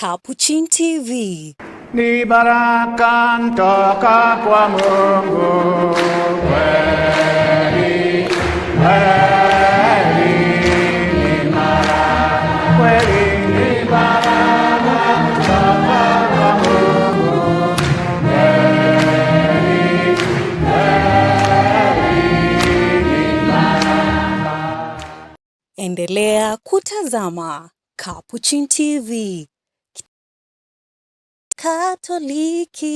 Capuchin TV. Ni baraka toka kwa Mungu kweli, kweli ni baraka, kweli ni baraka toka kwa Mungu kweli, kweli ni baraka. Endelea kutazama Capuchin TV. Katoliki.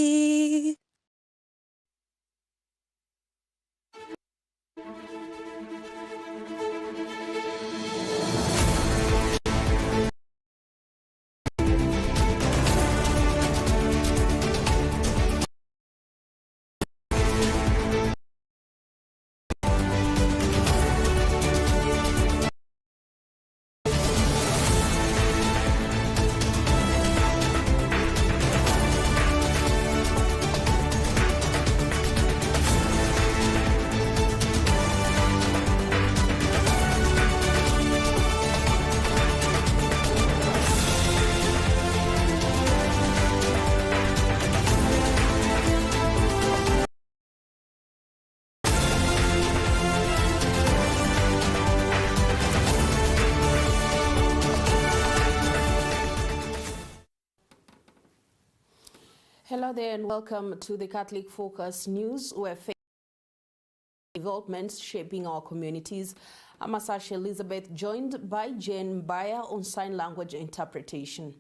Hello there and welcome to the Catholic Focus News, where faith developments shaping our communities. I'm Asasha Elizabeth, joined by Jane Mbaya on sign language interpretation.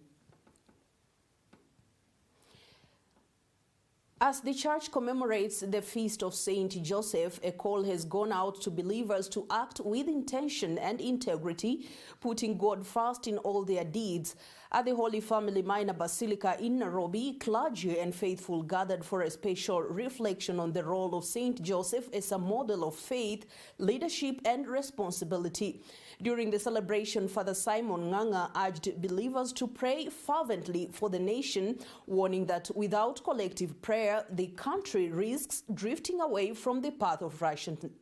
As the church commemorates the feast of Saint Joseph, a call has gone out to believers to act with intention and integrity, putting God first in all their deeds. At the Holy Family Minor Basilica in Nairobi, clergy and faithful gathered for a special reflection on the role of Saint Joseph as a model of faith, leadership, and responsibility. During the celebration, Father Simon Nganga urged believers to pray fervently for the nation, warning that without collective prayer, the country risks drifting away from the path of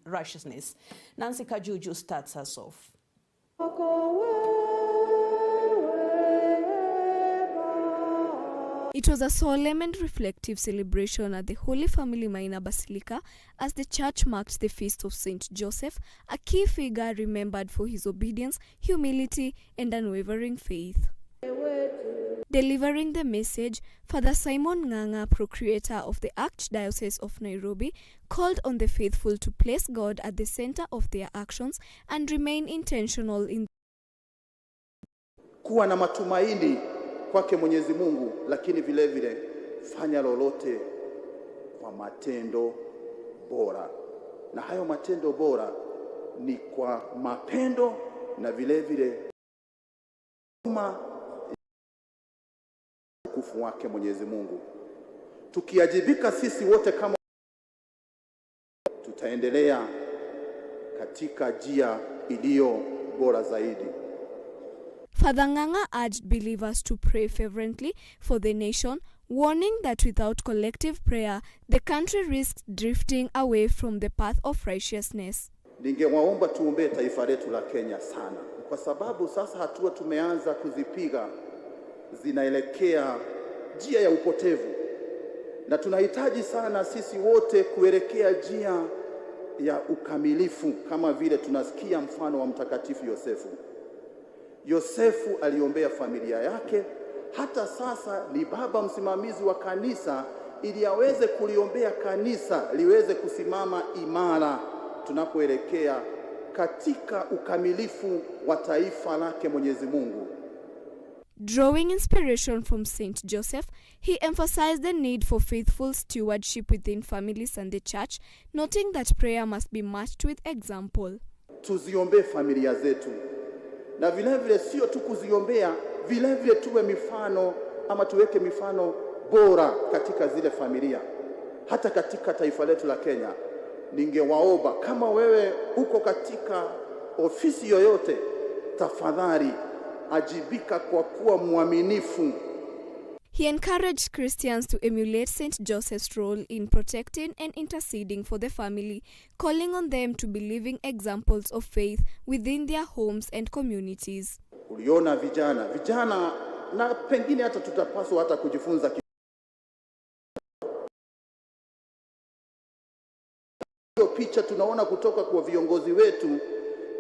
righteousness. Nancy Kajuju starts us off. It was a solemn and reflective celebration at the Holy Family Minor Basilica as the church marked the feast of Saint Joseph, a key figure remembered for his obedience, humility, and unwavering faith. Delivering the message, Father Simon Nganga, procurator of the Archdiocese of Nairobi, called on the faithful to place God at the center of their actions and remain intentional in kuwa na matumaini kwake Mwenyezi Mungu, lakini vile vile fanya lolote kwa matendo bora. Na hayo matendo bora ni kwa mapendo na vile vile utukufu wake Mwenyezi Mungu. Tukiajibika sisi wote kama tutaendelea katika njia iliyo bora zaidi. Father Nganga urged believers to pray fervently for the nation, warning that without collective prayer, the country risks drifting away from the path of righteousness. Ningewaomba tuombee taifa letu la Kenya sana, kwa sababu sasa hatua tumeanza kuzipiga zinaelekea njia ya upotevu, na tunahitaji sana sisi wote kuelekea njia ya ukamilifu, kama vile tunasikia mfano wa Mtakatifu Yosefu. Yosefu aliombea familia yake, hata sasa ni baba msimamizi wa kanisa, ili aweze kuliombea kanisa liweze kusimama imara tunapoelekea katika ukamilifu wa taifa lake Mwenyezi Mungu. Drawing inspiration from Saint Joseph, he emphasized the need for faithful stewardship within families and the church, noting that prayer must be matched with example. Tuziombee familia zetu, na vile vile sio tu kuziombea, vile vile tuwe mifano ama tuweke mifano bora katika zile familia. Hata katika taifa letu la Kenya, ningewaomba kama wewe uko katika ofisi yoyote, tafadhali ajibika kwa kuwa mwaminifu. He encouraged Christians to emulate Saint Joseph's role in protecting and interceding for the family, calling on them to be living examples of faith within their homes and communities. Uliona vijana na pengine hata tutapaswa hata kujifunza hiyo picha tunaona kutoka kwa viongozi wetu,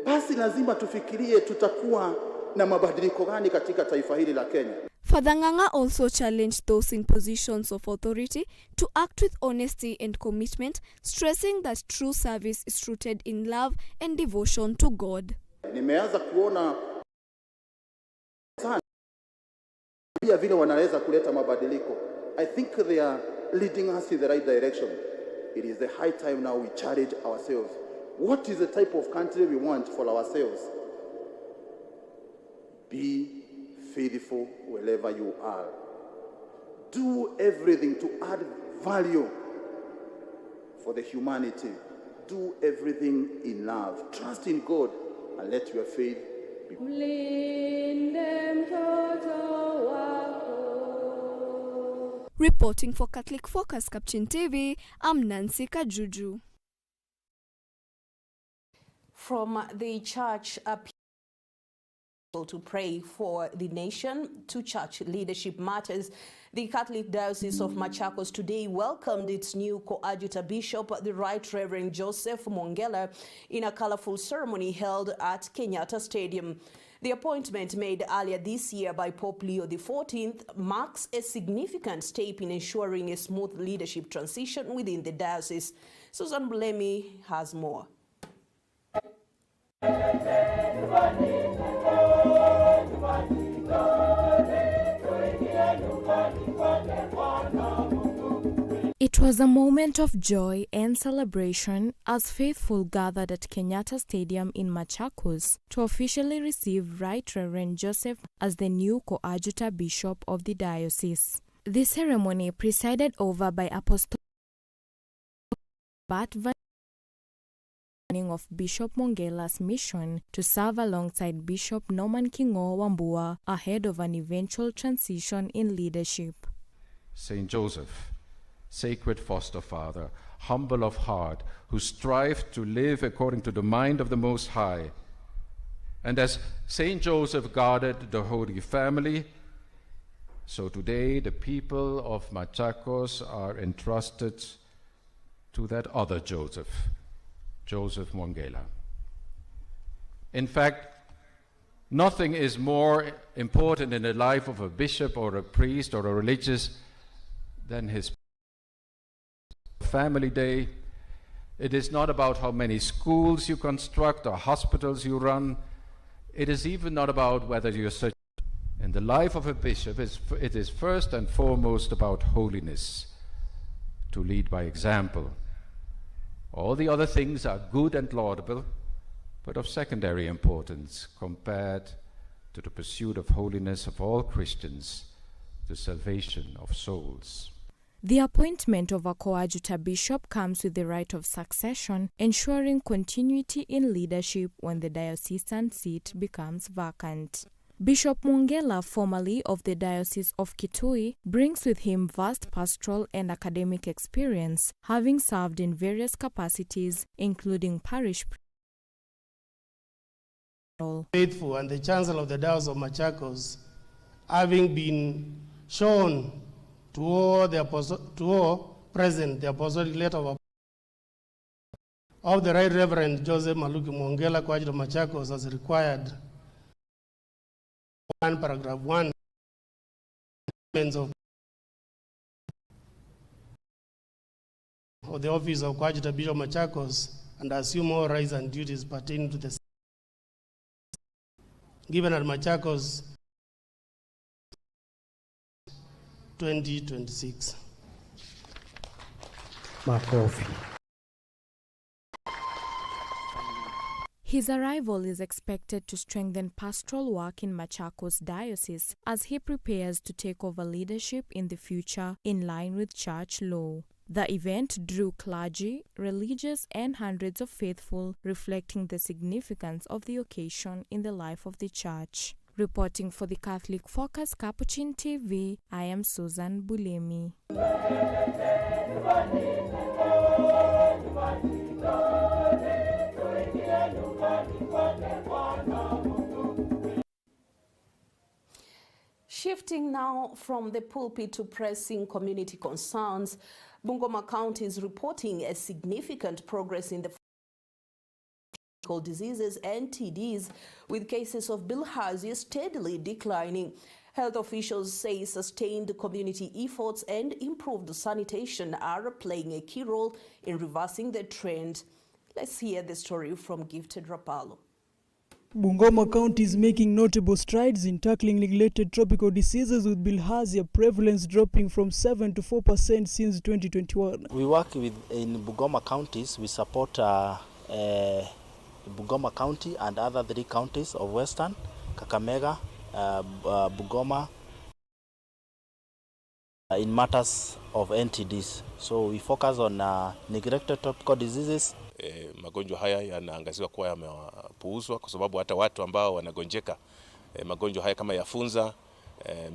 basi lazima tufikirie tutakuwa na mabadiliko gani katika taifa hili la Kenya. Father Ng'ang'a also challenged those in positions of authority to act with honesty and commitment, stressing that true service is rooted in love and devotion to God. Nimeanza kuona sana pia vile wanaweza kuleta mabadiliko. I think they are leading us in the right direction. It is the high time now we challenge ourselves. What is the type of country we want for ourselves? Be faithful wherever you are. Do everything to add value for the humanity. Do everything in love. Trust in God and let your faith be. Reporting for Catholic Focus Capuchin TV, I'm Nancy Kajuju. From the church to pray for the nation to church leadership matters, the Catholic Diocese of Machakos today welcomed its new coadjutor bishop, the Right Reverend Joseph Mwongela, in a colorful ceremony held at Kenyatta Stadium. The appointment made earlier this year by Pope Leo XIV marks a significant step in ensuring a smooth leadership transition within the diocese. Susan Bulletin has more. It was a moment of joy and celebration as faithful gathered at Kenyatta Stadium in Machakos to officially receive Right Reverend Joseph as the new coadjutor bishop of the diocese. The ceremony, presided over by Apostle of Bishop Mwongela's mission to serve alongside Bishop Norman Kingo Wambua ahead of an eventual transition in leadership. Saint Joseph, sacred foster father, humble of heart, who strived to live according to the mind of the Most High. And as Saint Joseph guarded the Holy Family, so today the people of Machakos are entrusted to that other Joseph, Joseph Mwongela. In fact, nothing is more important in the life of a bishop or a priest or a religious than his family day. It is not about how many schools you construct or hospitals you run. It is even not about whether you're such. In the life of a bishop, it is first and foremost about holiness, to lead by example. All the other things are good and laudable, but of secondary importance compared to the pursuit of holiness of all Christians, the salvation of souls. The appointment of a coadjutor bishop comes with the right of succession, ensuring continuity in leadership when the diocesan seat becomes vacant. Bishop Mwongela, formerly of the Diocese of Kitui, brings with him vast pastoral and academic experience, having served in various capacities, including parish faithful and the Chancellor of the Diocese of Machakos, having been shown to all present the apostolic letter of the Right Reverend Joseph Maluki Mwongela, Coadjutor of Machakos, as required. Paragraph 1 of the office of Coadjutor Bishop Machakos and assume all rights and duties pertaining to the given at Machakos 2026. Makofi. His arrival is expected to strengthen pastoral work in Machakos Diocese as he prepares to take over leadership in the future in line with church law. The event drew clergy, religious, and hundreds of faithful, reflecting the significance of the occasion in the life of the church. Reporting for the Catholic Focus Capuchin TV, I am Susan Bulletin. Shifting now from the pulpit to pressing community concerns, Bungoma County is reporting a significant progress in the diseases NTDs, with cases of bilharzia steadily declining. Health officials say sustained community efforts and improved sanitation are playing a key role in reversing the trend. Let's hear the story from Gifted Rapalo. Bungoma County is making notable strides in tackling neglected tropical diseases, with bilharzia prevalence dropping from 7 to 4% since 2021. We work in Bungoma counties. We support Bungoma County and other 3 counties of Western, Kakamega, Bungoma, in matters of NTDs. So we focus on neglected tropical diseases. Magonjwa haya yanaangaziwa kuwa yamepuuzwa kwa sababu hata watu ambao wanagonjeka magonjwa haya kama ya funza,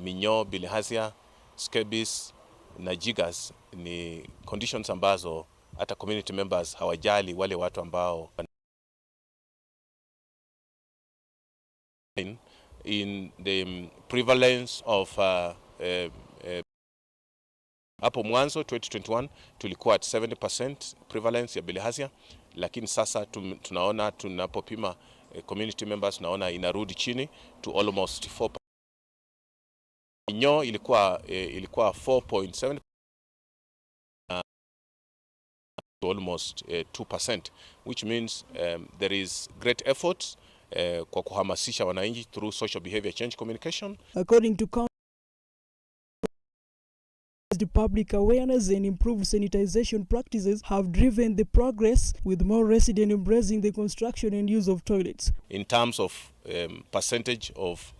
minyoo, bilharzia, scabies na jiggers ni conditions ambazo hata community members hawajali wale watu ambao in the prevalence of hapo mwanzo 2021 tulikuwa at 70% prevalence ya bilharzia, lakini sasa tunaona tunapopima community members tunaona inarudi chini to almost 4%. Minyoo ilikuwa 4.7 to almost 2%, which means there is great efforts kwa kuhamasisha wananchi through social behavior change communication. According to the public awareness and improved sanitization practices have driven the progress, with more residents embracing the construction and use of toilets. In terms of percentage of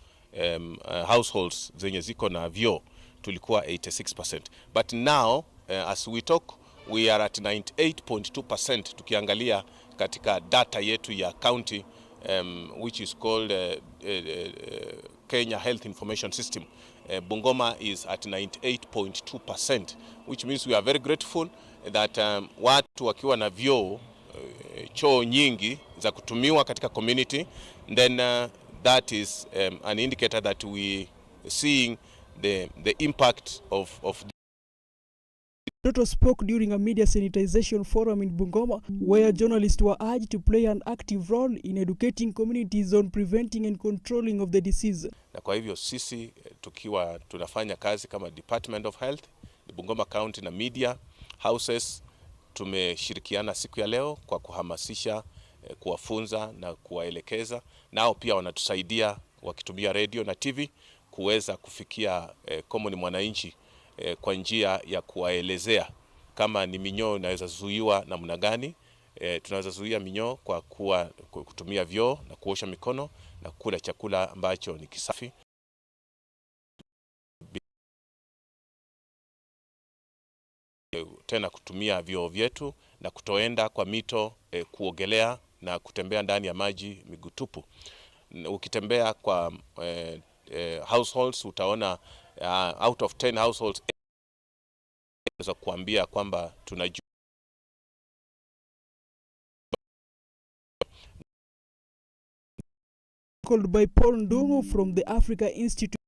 households zenye ziko na vyoo tulikuwa 86%, but now as we talk we are at 98.2% tukiangalia katika data yetu ya county which is called Kenya Health Information System. Bungoma is at 98.2%, which means we are very grateful that watu wakiwa na vyoo choo nyingi za kutumiwa katika community, then that is an indicator that we seeing the impact of Toto spoke during a media sanitization forum in Bungoma, where journalists were urged to play an active role in educating communities on preventing and controlling of the disease. Na kwa hivyo sisi tukiwa tunafanya kazi kama Department of Health, Bungoma County na media houses, tumeshirikiana siku ya leo kwa kuhamasisha, kuwafunza na kuwaelekeza. Nao pia wanatusaidia wakitumia radio na TV kuweza kufikia common mwananchi kwa njia ya kuwaelezea kama ni minyoo inaweza zuiwa namna gani. Tunaweza zuia minyoo kwa kutumia vyoo na kuosha mikono na kula chakula ambacho ni kisafi. Tena kutumia vyoo vyetu na kutoenda kwa mito kuogelea na kutembea ndani ya maji miguu tupu. Ukitembea kwa households utaona out of 10 households za kuambia kwamba tunajua called by Paul Ndungu from the Africa Institute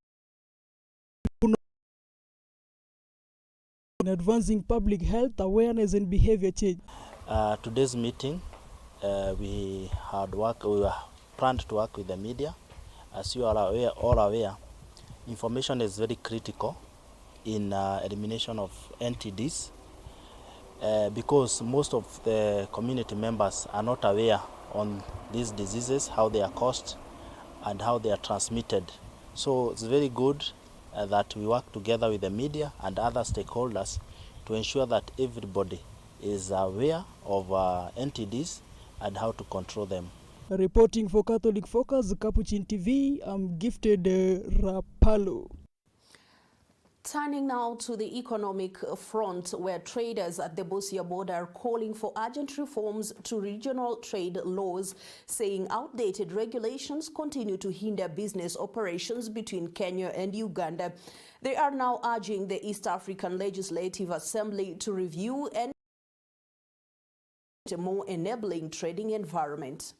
in advancing public health awareness and behavior change. Today's meeting we were planned to work with the media. As you are all aware, information is very critical in elimination of NTDs because most of the community members are not aware on these diseases, how they are caused and how they are transmitted. So it's very good that we work together with the media and other stakeholders to ensure that everybody is aware of NTDs and how to control them. Reporting for Catholic Focus, Capuchin TV, I'm Gifted Rapalo. Turning now to the economic front, where traders at the Busia border are calling for urgent reforms to regional trade laws, saying outdated regulations continue to hinder business operations between Kenya and Uganda. They are now urging the East African Legislative Assembly to review and a more enabling trading environment.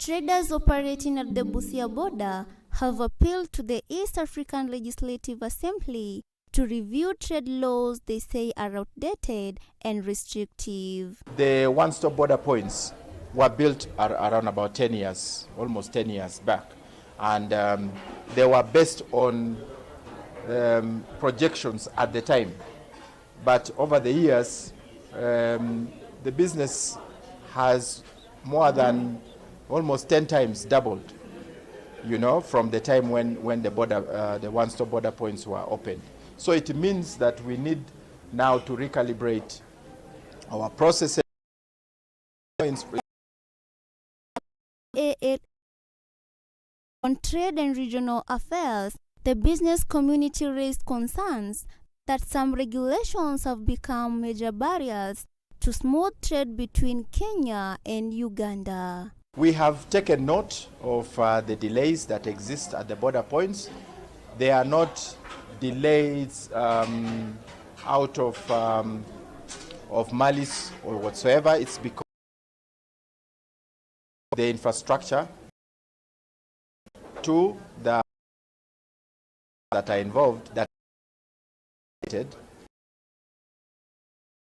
Traders operating at the Busia border have appealed to the East African Legislative Assembly to review trade laws they say are outdated and restrictive. The one-stop border points were built around about 10 years, almost 10 years back. And they were based on projections at the time. But over the years, the business has more than almost 10 times doubled, you know, from the time when the one-stop border points were opened. So it means that we need now to recalibrate our processes. On trade and regional affairs, the business community raised concerns that some regulations have become major barriers to smooth trade between Kenya and Uganda. We have taken note of the delays that exist at the border points. They are not delays out of malice or whatsoever. It's because of the infrastructure, two, that are involved, that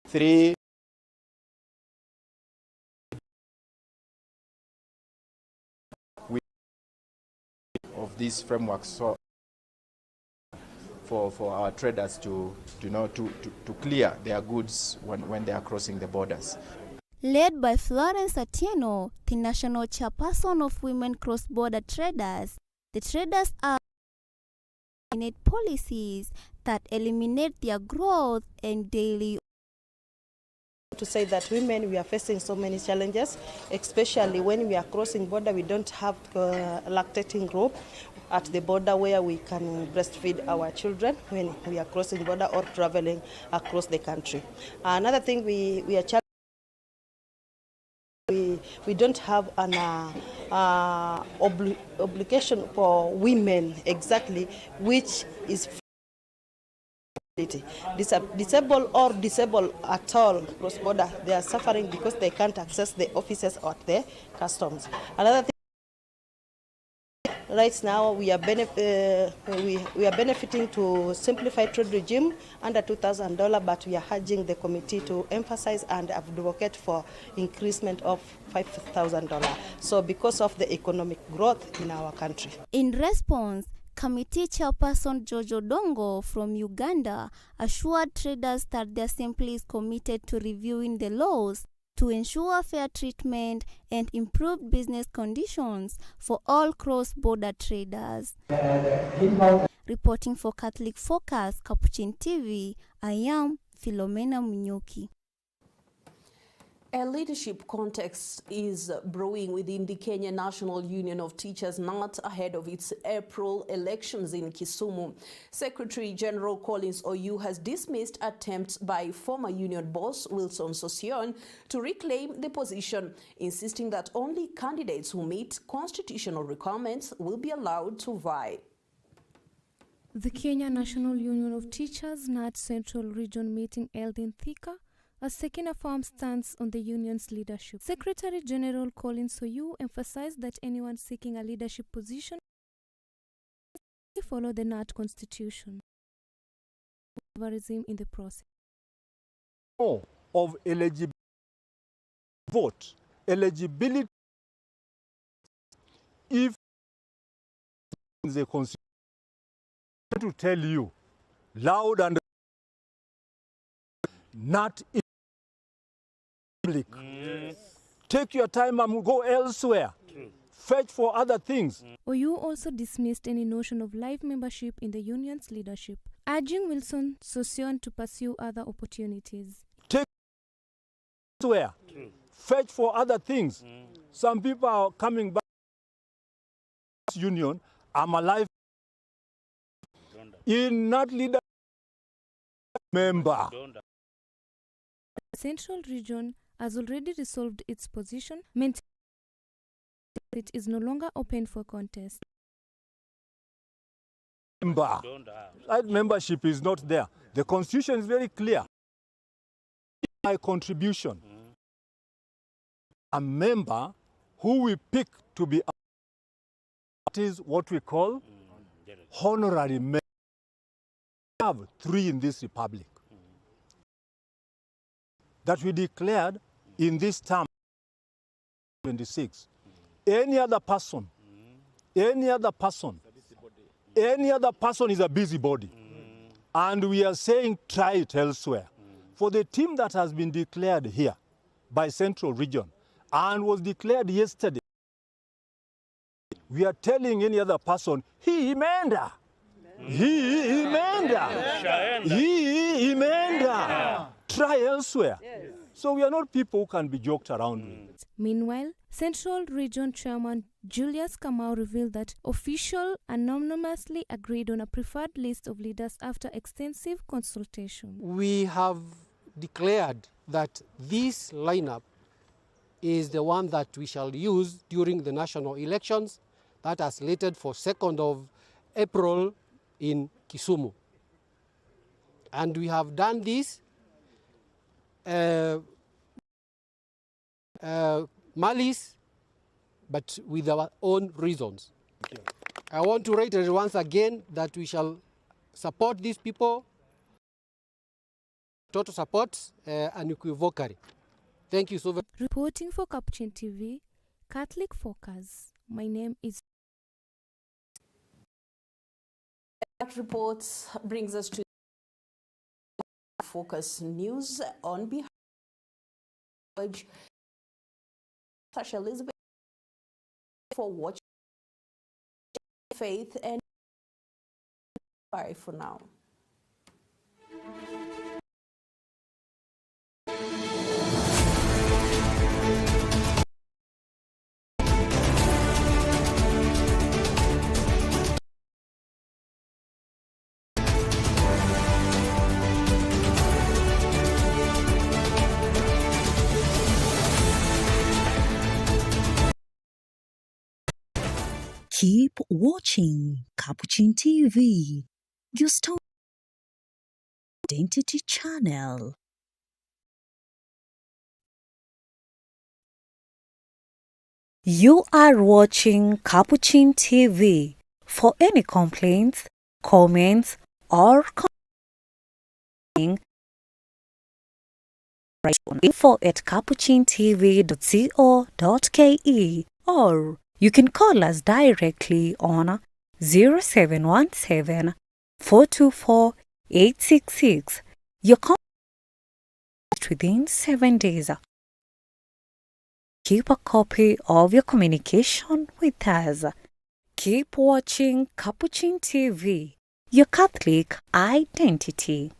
three, of these frameworks, so for our traders to clear their goods when they are crossing the borders. Led by Florence Atieno, the national chairperson of Women Cross-Border Traders, the traders are policies that eliminate their growth and daily. To say that women, we are facing so many challenges, especially when we are crossing border. We don't have a lactating group at the border where we can breastfeed our children when we are crossing border or traveling across the country. Another thing we are challenged. We don't have an obligation for women exactly, which is disabled or disabled at all cross border. They are suffering because they can't access the offices or the customs. Another thing, right now we are benefiting to simplify trade regime under $2,000, but we are urging the committee to emphasize and advocate for increasement of $5,000. So because of the economic growth in our country. In response, Committee Chairperson George Odongo from Uganda assured traders that the Assembly is committed to reviewing the laws to ensure fair treatment and improved business conditions for all cross-border traders. Reporting for Catholic Focus, Capuchin TV, I am Philomena Munyoki. A leadership context is brewing within the Kenya National Union of Teachers NAT ahead of its April elections in Kisumu. Secretary General Collins Oyu has dismissed attempts by former union boss Wilson Sossion to reclaim the position, insisting that only candidates who meet constitutional requirements will be allowed to vie. The Kenya National Union of Teachers NAT Central Region meeting held in Thika has taken a firm stance on the union's leadership. Secretary General Collins Oyu emphasized that anyone seeking a leadership position will follow the NAT constitution. In the process. Of eligibility, vote, eligibility, if the constitution to tell you loud and not in public. Take your time and go elsewhere. Fetch for other things. Oyu also dismissed any notion of live membership in the union's leadership, urging Wilson Sossion to pursue other opportunities. Take elsewhere. Fetch for other things. Some people are coming back to this union. I'm alive in not leader member. The Central Region has already resolved its position, maintaining it is no longer open for contest. That membership is not there. The constitution is very clear. My contribution. A member who we pick to be that is what we call honorary members. We have 3 in this republic that we declared in this term 26. Any other person is a busybody. And we are saying try it elsewhere. For the team that has been declared here by Central Region and was declared yesterday, we are telling any other person, he imeenda. Try elsewhere. So we are not people who can be joked around with. Meanwhile, Central Region Chairman Julius Kamau revealed that official anonymously agreed on a preferred list of leaders after extensive consultation. We have declared that this lineup is the one that we shall use during the national elections that are slated for 2nd of April in Kisumu. And we have done this malice, but with our own reasons. I want to reiterate once again that we shall support these people, total support, unequivocally. Thank you so very much. Reporting for Capuchin TV, Catholic Focus. My name is. That report brings us to Focus News on behalf of Tasha Elizabeth for watching Faith and bye for now. Keep watching Capuchin TV, your story identity channel. You are watching Capuchin TV. For any complaints, comments, or write on info@capuchintv.co.ke, or you can call us directly on 0717 424 866. Your comment within 7 days. Keep a copy of your communication with us. Keep watching Capuchin TV, your Catholic identity.